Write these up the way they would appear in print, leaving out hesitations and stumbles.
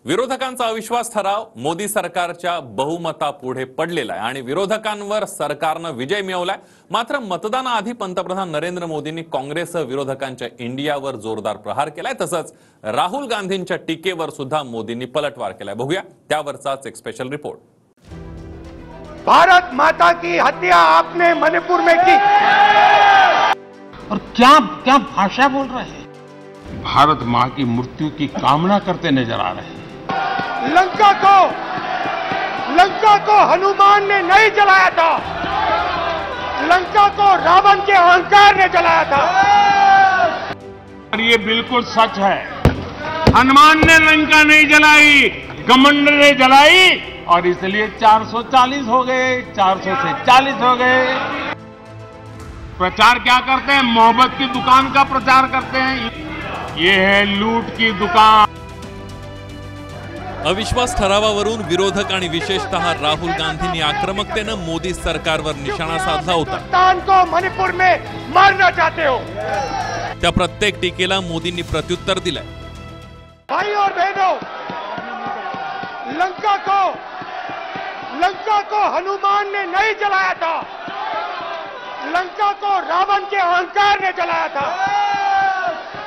विरोधकांचा अविश्वास ठराव मोदी सरकारच्या बहुमतापुढे पडलेला आहे आणि विरोधकांवर सरकारनं विजय मिळवलाय. मात्र मतदानाआधी पंतप्रधान नरेंद्र मोदींनी काँग्रेस विरोधकांच्या इंडियावर जोरदार प्रहार केलाय. तसंच राहुल गांधींच्या टीकेवर सुद्धा मोदींनी पलटवार केलाय. बघूया त्यावरचाच एक स्पेशल रिपोर्ट. भारत माता की हत्या आपने मणिपुर में की और क्या क्या भाषा बोल रहे हैं. भारत मां की मृत्यु की कामना करते नजर आ रहे हैं. लंका को हनुमान ने नहीं जलाया था, लंका को रावण के अहंकार ने जलाया था. और ये बिल्कुल सच है. हनुमान ने लंका नहीं जलाई, घमंड ने जलाई और इसलिए 440 हो गए, 400 से 40 हो गए. प्रचार क्या करते हैं? मोहब्बत की दुकान का प्रचार करते हैं. ये है लूट की दुकान. अविश्वास ठरावावरून विरोधक आणि विशेषतः राहुल गांधींनी आक्रमकतेनं मोदी सरकारवर निशाणा साधला होता. हिंदुस्तान को मणिपुर में मारना चाहते हो. त्या प्रत्येक टीकेला मोदींनी प्रत्युत्तर दिलंय. भाई और बहनों, लंका को हनुमान ने नहीं जलाया था, लंका को रावण के अहंकार ने जलाया था.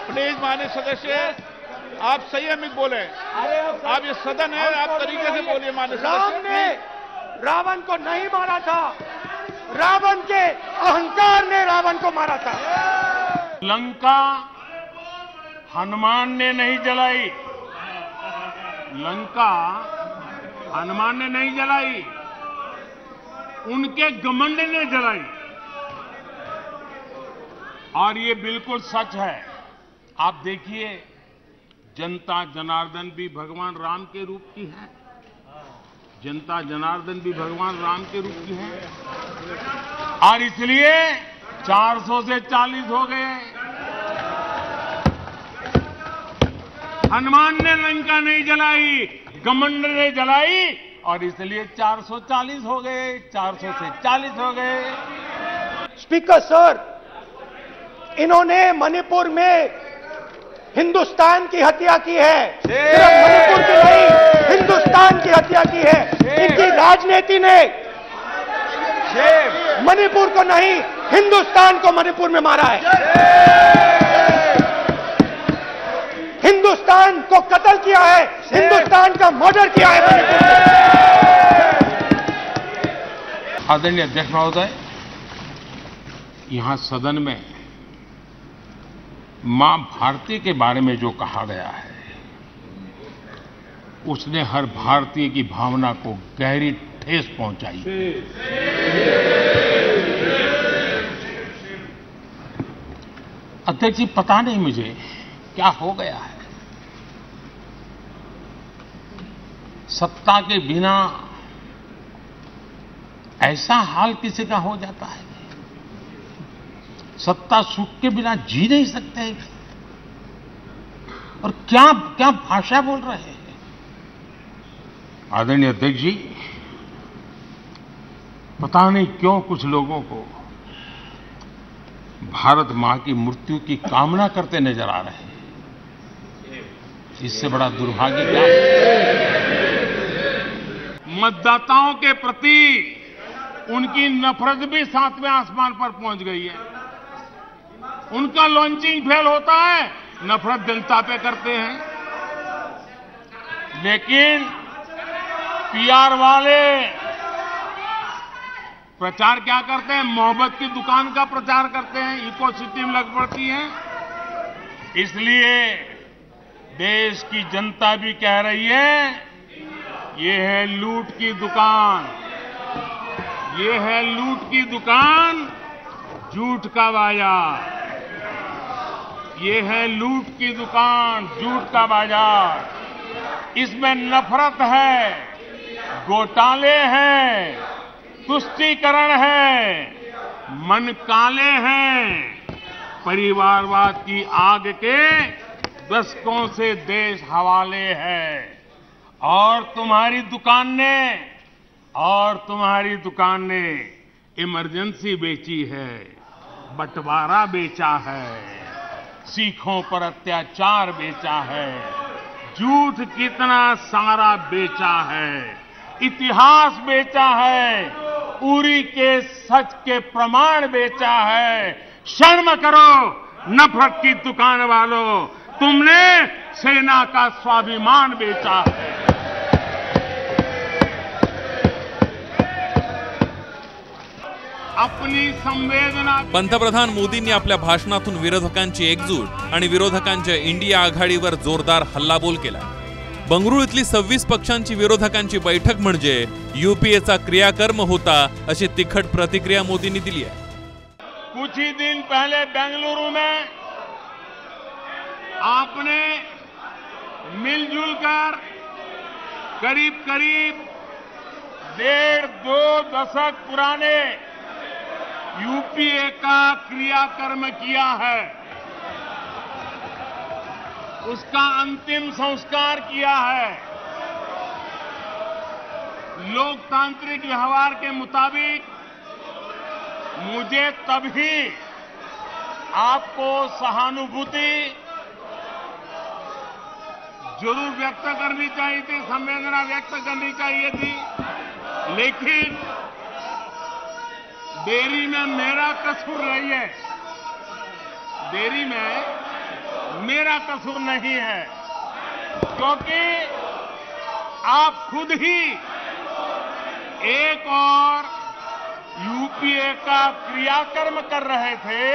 प्लीज माननीय सदस्य, आप संयमित बोले. आप ये सदन है, आप तरीके से बोलिए. माननीय राम ने रावण को नहीं मारा था, रावण के अहंकार ने रावण को मारा था. लंका हनुमान ने नहीं जलाई, लंका हनुमान ने नहीं जलाई, उनके घमंड ने जलाई. और ये बिल्कुल सच है. आप देखिए, जनता जनार्दन भी भगवान राम के रूप की है. जनता जनार्दन भी भगवान राम के रूप की है. और इसलिए 400 से 40 हो गए. हनुमान ने लंका नहीं जलाई, घमंड ने जलाई और इसलिए 440 हो गए, 400 से 40 हो गए. स्पीकर सर, इन्होंने मणिपुर में हिंदुस्तान की हत्या की है. सिर्फ मणिपुर की नहीं, हिंदुस्तान की हत्या की है. इनकी राजनीति ने मणिपुर को नहीं, हिंदुस्तान को मणिपुर में मारा है. हिंदुस्तान को कत्ल किया है, हिंदुस्तान का मर्डर किया है मणिपुर में. आदरणीय अध्यक्ष महोदय, यहां सदन में मां भारती के बारे में जो कहा गया है, उसने हर भारतीय की भावना को गहरी ठेस पहुंचाई. अध्यक्ष जी, पता नहीं मुझे क्या हो गया है. सत्ता के बिना ऐसा हाल किसी का हो जाता है. सत्ता सुख के बिना जी नहीं सकते. और क्या क्या भाषा बोल रहे हैं. आदरणीय अध्यक्ष जी, पता नहीं क्यों कुछ लोगों को भारत मां की मृत्यु की कामना करते नजर आ रहे हैं. इससे बड़ा दुर्भाग्य क्या है. मतदाताओं के प्रति उनकी नफरत भी 7वें आसमान पर पहुंच गई है. उनका लॉन्चिंग फेल होता है, नफरत जनता पे करते हैं. लेकिन पीआर वाले प्रचार क्या करते हैं? मोहब्बत की दुकान का प्रचार करते हैं. इकोसिटी में लग पड़ती है. इसलिए देश की जनता भी कह रही है, ये है लूट की दुकान, ये है लूट की दुकान, झूठ का बाजार. ये है लूट की दुकान, झूठ का बाजार. इसमें नफरत है, घोटाले हैं, तुष्टीकरण है, मन काले हैं. परिवारवाद की आग के दशकों से देश हवाले है. और तुम्हारी दुकान ने इमरजेंसी बेची है, बंटवारा बेचा है, सिखों पर अत्याचार बेचा है, झूठ कितना सारा बेचा है, इतिहास बेचा है, उरी के सच के प्रमाण बेचा है। शर्म करो नफरत की दुकान वालों, तुमने सेना का स्वाभिमान बेचा है। अपनी संवेदना पंतप्रधान मोदींनी आपल्या भाषणातून विरोधकांची एकजूट आणि विरोधकांच्या इंडिया आघाडीवर जोरदार हल्लाबोल केला। बंगळुरू इथली 26 पक्षांची विरोधकांची बैठक म्हणजे यूपीएचा क्रियाकर्म होता, अशी तिखट प्रतिक्रिया मोदींनी दिली आहे। कुछ ही दिन पहले बेंगलुरु में आपने मिलजुल कर करीब करीब 1.5-2 दशक पुराने यूपीए का क्रियाकर्म किया है, उसका अंतिम संस्कार किया है। लोकतांत्रिक व्यवहार के मुताबिक मुझे तभी आपको सहानुभूति जरूर व्यक्त करनी चाहिए थी, संवेदना व्यक्त करनी चाहिए थी, लेकिन देरी में मेरा कसूर नहीं है, देरी में मेरा कसूर नहीं है, क्योंकि आप खुद ही एक और यूपीए का क्रियाकर्म कर रहे थे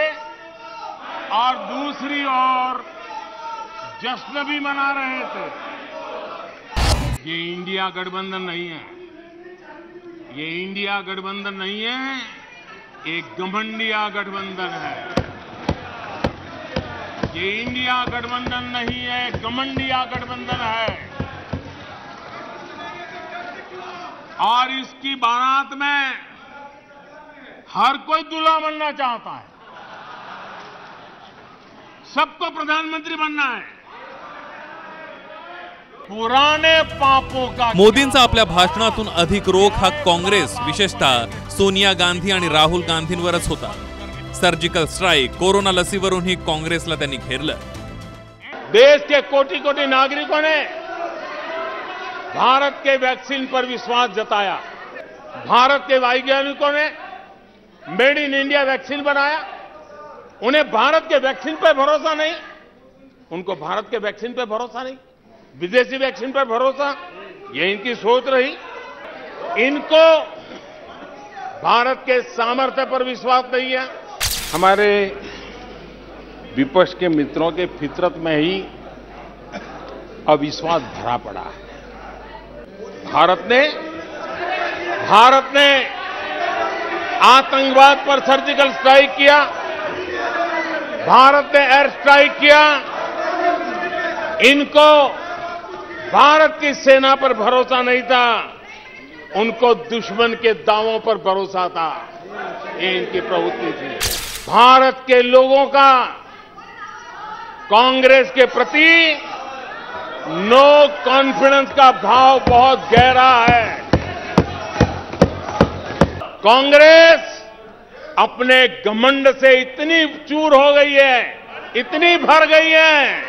और दूसरी ओर जश्न भी मना रहे थे। ये इंडिया गठबंधन नहीं है, ये इंडिया गठबंधन नहीं है, एक घमंडिया गठबंधन है। ये इंडिया गठबंधन नहीं है, घमंडिया गठबंधन है। और इसकी बारात में हर कोई दूल्हा बनना चाहता है, सबको प्रधानमंत्री बनना है। पुराने पापों का मोदींचा आपल्या भाषणातून अधिक रोख हा काँग्रेस, विशेषतः सोनिया गांधी आणि राहुल गांधींवरच होता। सर्जिकल स्ट्राइक, कोरोना लसीवरूनही काँग्रेसला त्यांनी घेरलं। देश के कोटि कोटि नागरिकों ने भारत के वैक्सीन पर विश्वास जताया। भारत के वैज्ञानिकों ने मेड इन इंडिया वैक्सीन बनाया। उन्हें भारत के वैक्सीन पर भरोसा नहीं, उनको भारत के वैक्सीन पर भरोसा नहीं, विदेशी वैक्सीन पर भरोसा, ये इनकी सोच रही। इनको भारत के सामर्थ्य पर विश्वास नहीं है। हमारे विपक्ष के मित्रों के फितरत में ही अविश्वास भरा पड़ा है। भारत ने आतंकवाद पर सर्जिकल स्ट्राइक किया, भारत ने एयर स्ट्राइक किया। इनको भारत की सेना पर भरोसा नहीं था, उनको दुश्मन के दावों पर भरोसा था। ये इनकी प्रवृत्ति थी। भारत के लोगों का कांग्रेस के प्रति नो कॉन्फिडेंस का भाव बहुत गहरा है। कांग्रेस अपने घमंड से इतनी चूर हो गई है, इतनी भर गई है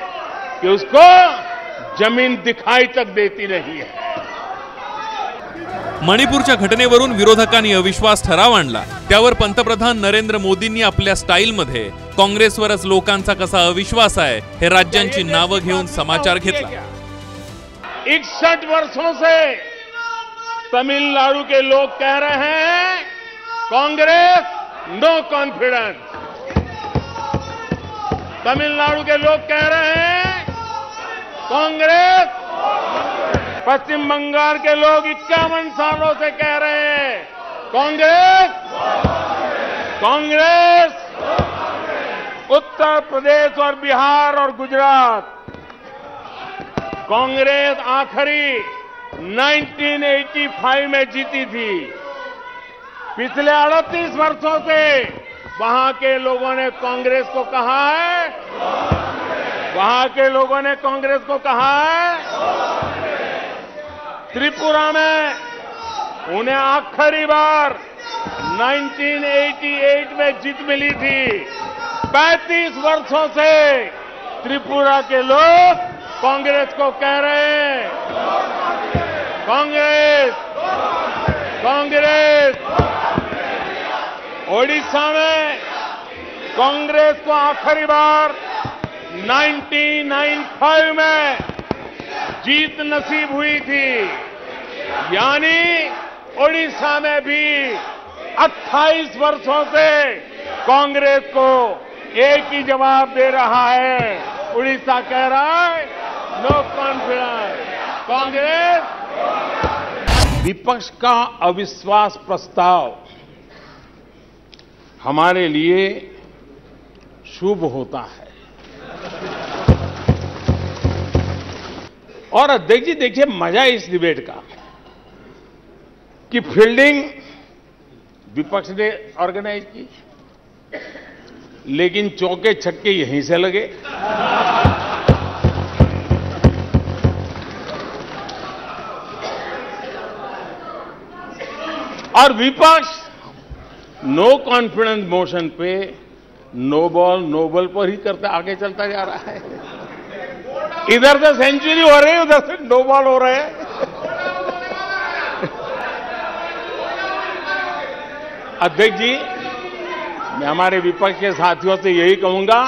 कि उसको जमीन दिखाई तक देती नहीं है। मणिपूरच्या घटनेवरून विरोधकांनी अविश्वास ठराव आणला, त्यावर पंतप्रधान नरेंद्र मोदींनी आपल्या स्टाईलमध्ये काँग्रेसवरच लोकांचा कसा अविश्वास आहे हे राज्यांची नावं घेऊन समाचार घेतला। 61 वर्षों से तमिलनाडु के लोग कह रहे हैं कांग्रेस नो कॉन्फिडेंस। तमिलनाडु के लोग कह रहे हैं कांग्रेस। पश्चिम बंगाल के लोग 51 सालों से कह रहे हैं कांग्रेस कांग्रेस। उत्तर प्रदेश और बिहार और गुजरात कांग्रेस आखिरी 1985 में जीती थी। पिछले 38 वर्षों से वहां के लोगों ने कांग्रेस को कहा है, वहां के लोगों ने कांग्रेस को कहा है। त्रिपुरा में उन्हें आखिरी बार 1988 में जीत मिली थी। 35 वर्षों से त्रिपुरा के लोग कांग्रेस को कह रहे हैं, कांग्रेस कांग्रेस ओडिशा में कांग्रेस को आखिरी बार 1995 में जीत नसीब हुई थी, यानी ओडिशा में भी 28 वर्षों से कांग्रेस को एक ही जवाब दे रहा है। उड़ीसा कह रहा है नो कॉन्फिडेंस कांग्रेस। विपक्ष का अविश्वास प्रस्ताव हमारे लिए शुभ होता है। और देखिए मजा इस डिबेट का कि फील्डिंग विपक्ष ने ऑर्गेनाइज की, लेकिन चौके छक्के यहीं से लगे। और विपक्ष नो कॉन्फिडेंस मोशन पे नो बॉल पर ही करते आगे चलता जा रहा है। इधर से सेंचुरी हो रही है, उधर से नो बॉल हो रहे हैं। अध्यक्ष जी, मैं हमारे विपक्ष के साथियों से यही कहूंगा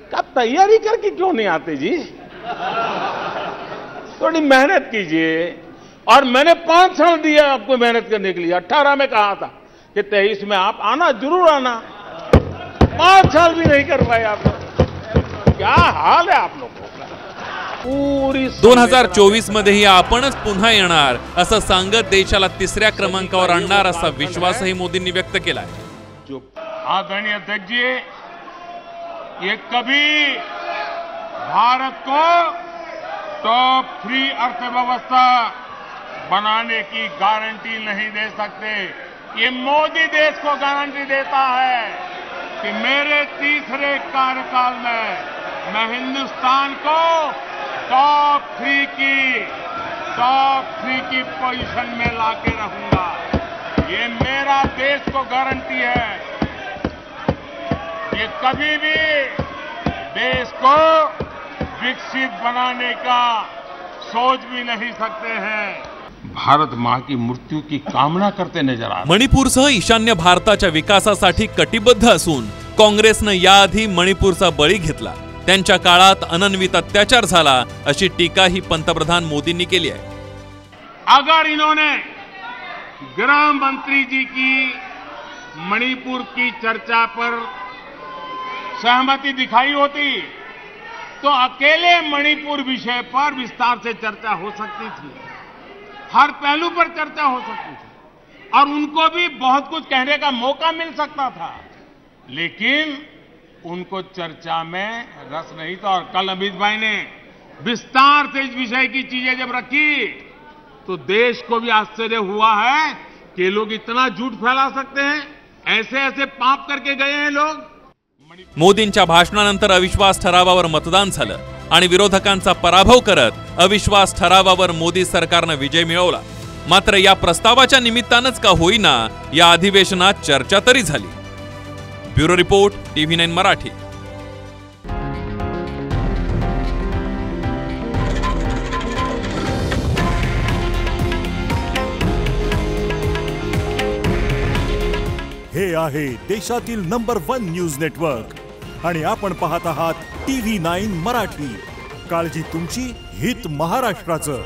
कि आप तैयारी करके क्यों नहीं आते जी? थोड़ी मेहनत कीजिए। और मैंने 5 साल दिया आपको मेहनत करने के लिए। 18 में कहा था कि 23 में आप आना, जरूर आना। 5 साल भी नहीं कर पाए आप लोग। क्या हाल है आप लोगों का? पूरी 2024 मध्येही आपणच पुन्हा येणार असं सांगत देशाला 3ऱ्या क्रमांकावर आणणार असा विश्वासही मोदींनी व्यक्त केलाय। आदरणीय अध्यक्ष जी, ये कभी भारत को टॉप 3 अर्थव्यवस्था बनाने की गारंटी नहीं दे सकते। ये मोदी देश को गारंटी देता है कि मेरे 3रे कार्यकाल में मैं हिंदुस्तान को टॉप 3 की पोजीशन में लाके रहूंगा। ये मेरा देश को गारंटी है। ये कभी भी देश को विकसित बनाने का सोच भी नहीं सकते हैं। भारत मां की मृत्यू की कामना करते नजर आ रहे। मणिपूरसह ईशान्य भारताच्या विकासासाठी कटिबद्ध असून काँग्रेसनं याआधी मणिपूरचा बळी घेतला। त्यांच्या काळात अनन्वित अत्याचार झाला अशी टीकाही पंतप्रधान मोदींनी केली आहे। अगर इन्होंने गृह मंत्री जी की मणिपुर की चर्चा पर सहमति दिखाई होती तो अकेले मणिपुर विषय पर विस्तार से चर्चा हो सकती थी, हर पहलू पर चर्चा हो सकती थी और उनको भी बहुत कुछ कहने का मौका मिल सकता था, लेकिन उनको चर्चा में रस नहीं था। और कल अमित भाई ने विस्तार से इस विषय की चीजें जब रखी तो देश को भी आश्चर्य हुआ है कि लोग इतना झूठ फैला सकते हैं, ऐसे ऐसे पाप करके गए हैं लोग। मोदींच्या भाषणानंतर अविश्वास ठरावावर मतदान झालं आणि विरोधकांचा पराभव करत अविश्वास ठरावावर मोदी सरकारनं विजय मिळवला। मात्र या प्रस्तावाच्या निमित्तानंच का होईना या अधिवेशनात चर्चा तरी झाली। Bureau report, TV9 Marathi. हे आहे देशातील नंबर 1 न्यूज नेटवर्क आणि आपण पाहत आहात TV9 मराठी। काळजी तुमची, हित महाराष्ट्राचं।